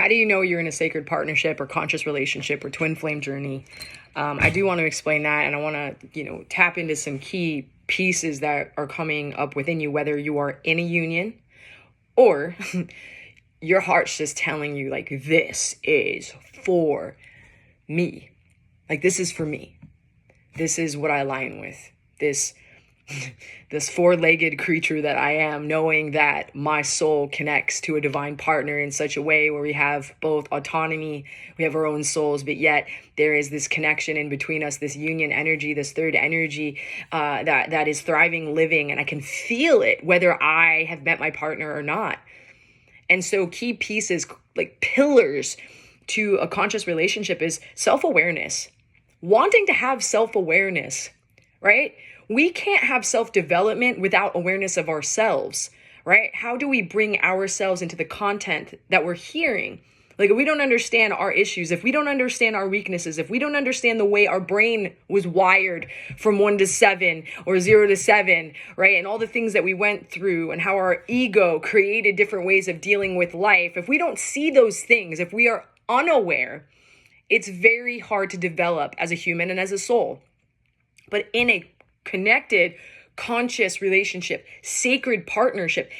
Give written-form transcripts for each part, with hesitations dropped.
How do you know you're in a sacred partnership or conscious relationship or twin flame journey? I do want to explain that, and I want to, tap into some key pieces that are coming up within you, whether you are in a union or your heart's just telling you, like, this is for me. Like, this is for me. This is what I align with. This four-legged creature that I am, knowing that my soul connects to a divine partner in such a way where we have both autonomy, we have our own souls, but yet there is this connection in between us, this union energy, this third energy that is thriving, living, and I can feel it whether I have met my partner or not. And so key pieces, like pillars to a conscious relationship, is self-awareness. Wanting to have self-awareness, right? We can't have self-development without awareness of ourselves, right? How do we bring ourselves into the content that we're hearing? Like, if we don't understand our issues, if we don't understand our weaknesses, if we don't understand the way our brain was wired from 1 to 7 or 0 to 7, right? And all the things that we went through and how our ego created different ways of dealing with life. If we don't see those things, if we are unaware, it's very hard to develop as a human and as a soul. But in a connected, conscious relationship, sacred partnership,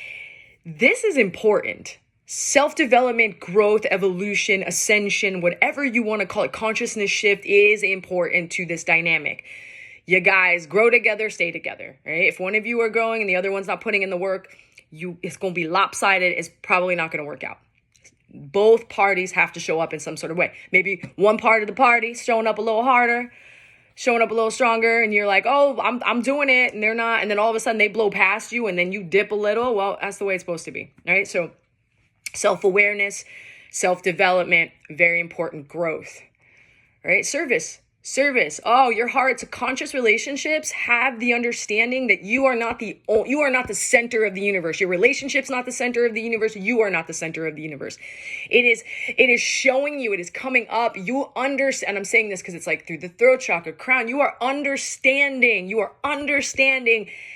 this is important. Self-development, growth, evolution, ascension, whatever you want to call it, consciousness shift is important to this dynamic. You guys grow together, stay together, right? If one of you are growing and the other one's not putting in the work, it's going to be lopsided. It's probably not going to work out. Both parties have to show up in some sort of way. Maybe one part of the party showing up a little harder, showing up a little stronger, and you're like, oh, I'm doing it, and they're not, and then all of a sudden they blow past you, and then you dip a little. Well, that's the way it's supposed to be, right? So self-awareness, self-development, very important. Growth, right? Service. Oh, your heart's conscious relationships have the understanding that you are not the center of the universe. Your relationship's not the center of the universe. You are not the center of the universe. It is showing you, it is coming up. You understand, and I'm saying this because it's like through the throat chakra, crown, you are understanding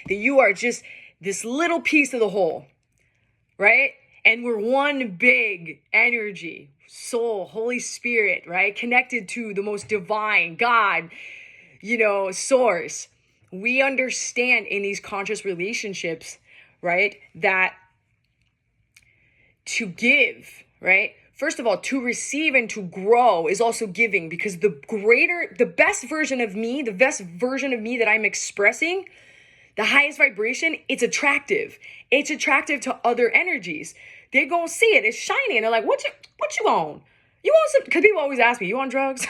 that you are just this little piece of the whole, right? And we're one big energy, soul, Holy Spirit, right? Connected to the most divine God, source. We understand in these conscious relationships, right, that to give, right? First of all, to receive and to grow is also giving, because the best version of me that I'm expressing, the highest vibration, it's attractive. It's attractive to other energies. They're going to see it. It's shiny. And they're like, what you on? You want some? Because people always ask me, you on drugs?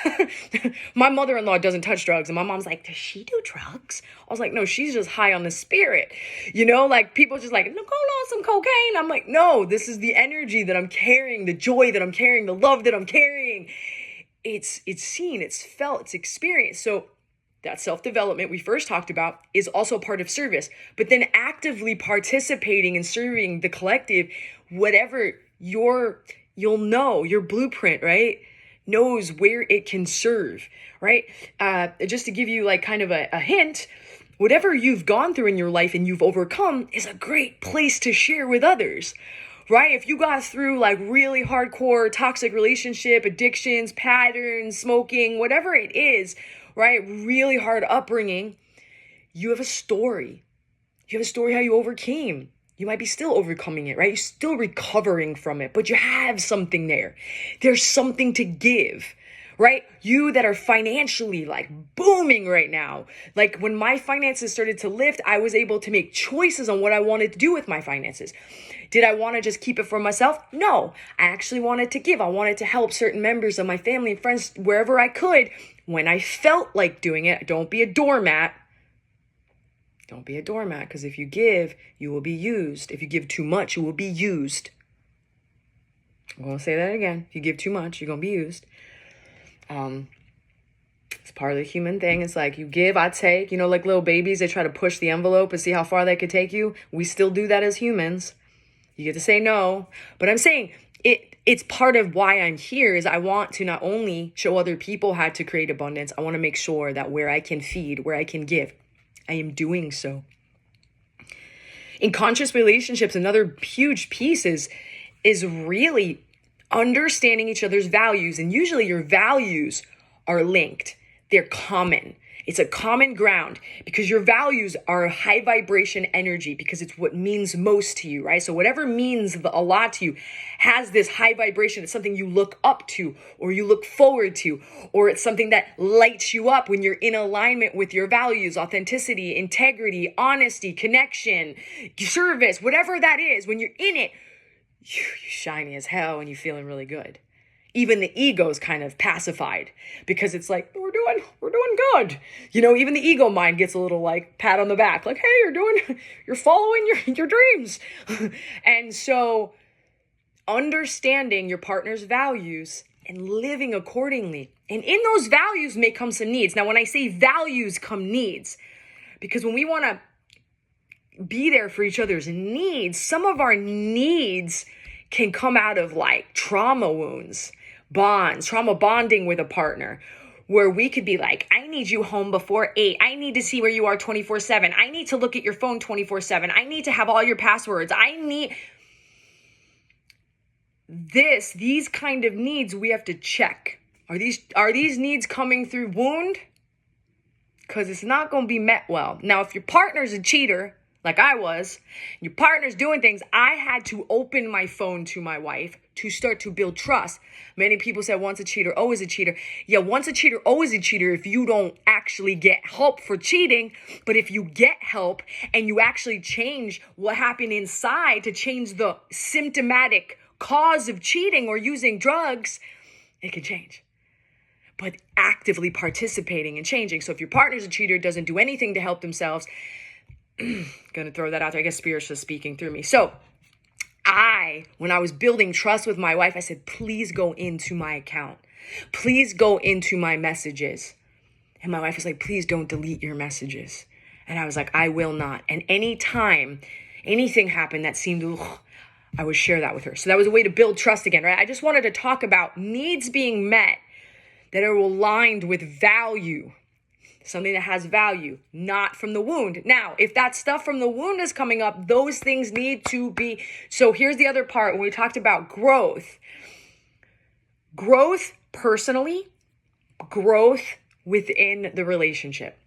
My mother-in-law doesn't touch drugs. And my mom's like, does she do drugs? I was like, no, she's just high on the spirit. Like people just like, no, go on some cocaine. I'm like, no, this is the energy that I'm carrying, the joy that I'm carrying, the love that I'm carrying. It's seen, it's felt, it's experienced. So that self-development we first talked about is also part of service, but then actively participating and serving the collective, whatever your blueprint, right, knows where it can serve, right? Just to give you like kind of a hint, whatever you've gone through in your life and you've overcome is a great place to share with others, right? If you got through like really hardcore toxic relationship, addictions, patterns, smoking, whatever it is, right? Really hard upbringing. You have a story. You have a story how you overcame. You might be still overcoming it, right? You're still recovering from it, but you have something there. There's something to give, right? You that are financially like booming right now. Like when my finances started to lift, I was able to make choices on what I wanted to do with my finances. Did I want to just keep it for myself? No, I actually wanted to give. I wanted to help certain members of my family and friends wherever I could when I felt like doing it. Don't be a doormat. Don't be a doormat, because if you give, you will be used. If you give too much, you will be used. I'm going to say that again. If you give too much, you're going to be used. It's part of the human thing. It's like you give, I take. Like little babies, they try to push the envelope and see how far they could take you. We still do that as humans. You get to say no. But I'm saying it's part of why I'm here is I want to not only show other people how to create abundance, I want to make sure that where I can feed, where I can give, I am doing so. In conscious relationships, another huge piece is really Understanding each other's values, and usually your values are linked. They're common. It's a common ground because your values are a high vibration energy because it's what means most to you, right? So whatever means a lot to you has this high vibration. It's something you look up to or you look forward to, or it's something that lights you up when you're in alignment with your values, authenticity, integrity, honesty, connection, service, whatever that is. When you're in it, you're shiny as hell and you're feeling really good. Even the ego's kind of pacified because it's like, we're doing good. Even the ego mind gets a little like pat on the back, like, hey, you're following your dreams. And so understanding your partner's values and living accordingly. And in those values may come some needs. Now, when I say values come needs, because when we want to be there for each other's needs, some of our needs can come out of like trauma wounds, trauma bonding with a partner, where we could be like, I need you home before 8. I need to see where you are 24/7. I need to look at your phone 24/7. I need to have all your passwords. I need these kind of needs we have to check. Are these needs coming through wound? Because it's not going to be met well. Now, if your partner's a cheater, like I was, your partner's doing things, I had to open my phone to my wife to start to build trust. Many people say once a cheater, always a cheater. Yeah, once a cheater, always a cheater if you don't actually get help for cheating. But if you get help and you actually change what happened inside to change the symptomatic cause of cheating or using drugs, it can change. But actively participating and changing. So if your partner's a cheater, doesn't do anything to help themselves, gonna throw that out there. I guess Spirit's just speaking through me. So when I was building trust with my wife, I said, please go into my account. Please go into my messages. And my wife was like, please don't delete your messages. And I was like, I will not. And anytime anything happened that seemed, I would share that with her. So that was a way to build trust again, right? I just wanted to talk about needs being met that are aligned with value. Something that has value, not from the wound. Now, if that stuff from the wound is coming up, those things need to be. So here's the other part when we talked about growth. Growth personally, growth within the relationship,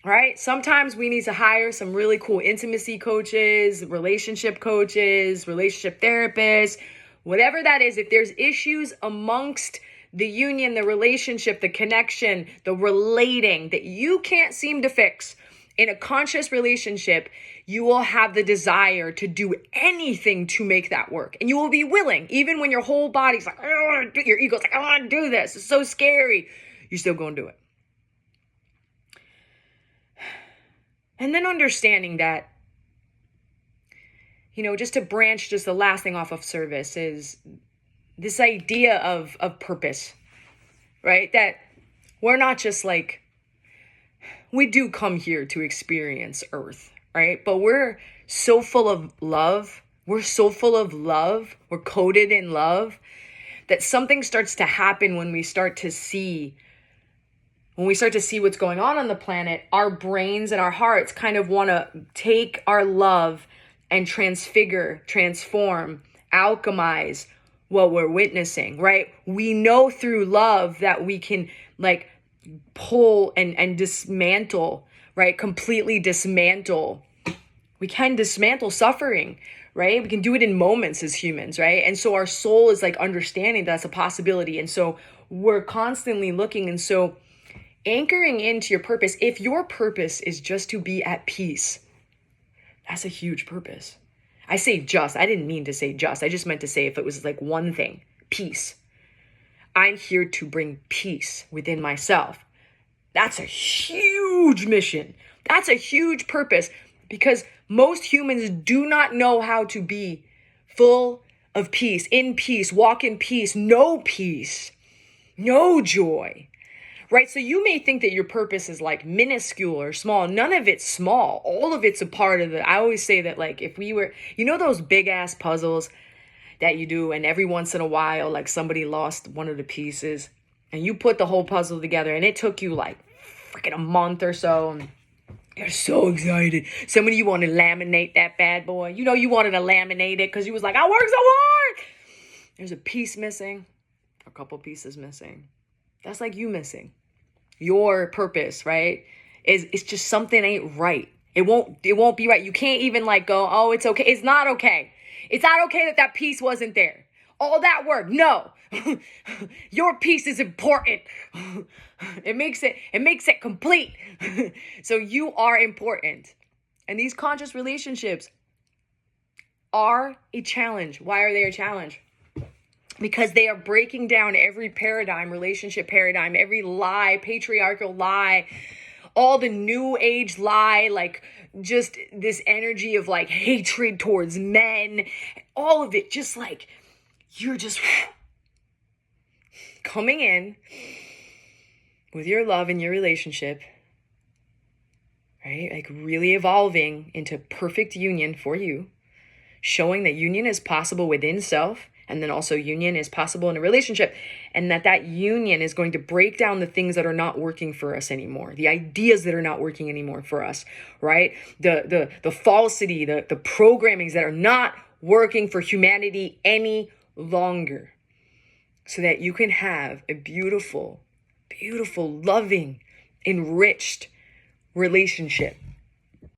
right? Sometimes we need to hire some really cool intimacy coaches, relationship therapists, whatever that is. If there's issues amongst the union, the relationship, the connection, the relating that you can't seem to fix in a conscious relationship, you will have the desire to do anything to make that work. And you will be willing, even when your whole body's like, I don't want to do, your ego's like, I want to do this. It's so scary. You're still going to do it. And then understanding that, just to branch, just the last thing off of service is this idea of purpose, right? That we're not just like, we do come here to experience Earth, right? But we're so full of love. We're so full of love. We're coded in love that something starts to happen when we start to see what's going on the planet. Our brains and our hearts kind of want to take our love and transform, alchemize what we're witnessing, right? We know through love that we can like pull and dismantle, right? Completely dismantle. We can dismantle suffering, right? We can do it in moments as humans, right? And so our soul is like understanding that's a possibility. And so we're constantly looking. And so anchoring into your purpose, if your purpose is just to be at peace, that's a huge purpose. I say just, I didn't mean to say just. I just meant to say if it was like one thing, peace. I'm here to bring peace within myself. That's a huge mission. That's a huge purpose because most humans do not know how to be full of peace, in peace, walk in peace, no joy. Right? So you may think that your purpose is like minuscule or small. None of it's small. All of it's a part of it. I always say that like if we were, those big ass puzzles that you do and every once in a while, like somebody lost one of the pieces and you put the whole puzzle together and it took you like freaking a month or so. And you're so excited. Some of you want to laminate that bad boy. You wanted to laminate it because you was like, I worked so hard. There's a piece missing, a couple pieces missing. That's like you missing. Your purpose, right? It's just something ain't right. It won't be right. You can't even like go, oh, it's okay. It's not okay. It's not okay that piece wasn't there. All that work, no. Your piece is important. It makes it complete. So you are important. And these conscious relationships are a challenge. Why are they a challenge? Because they are breaking down every paradigm, relationship paradigm, every lie, patriarchal lie, all the new age lie, like just this energy of like hatred towards men, all of it, just like you're just coming in with your love and your relationship, right? Like really evolving into perfect union for you, showing that union is possible within self. And then also union is possible in a relationship, and that union is going to break down the things that are not working for us anymore, the ideas that are not working anymore for us, right? The falsity, the programmings that are not working for humanity any longer, so that you can have a beautiful, beautiful, loving, enriched relationship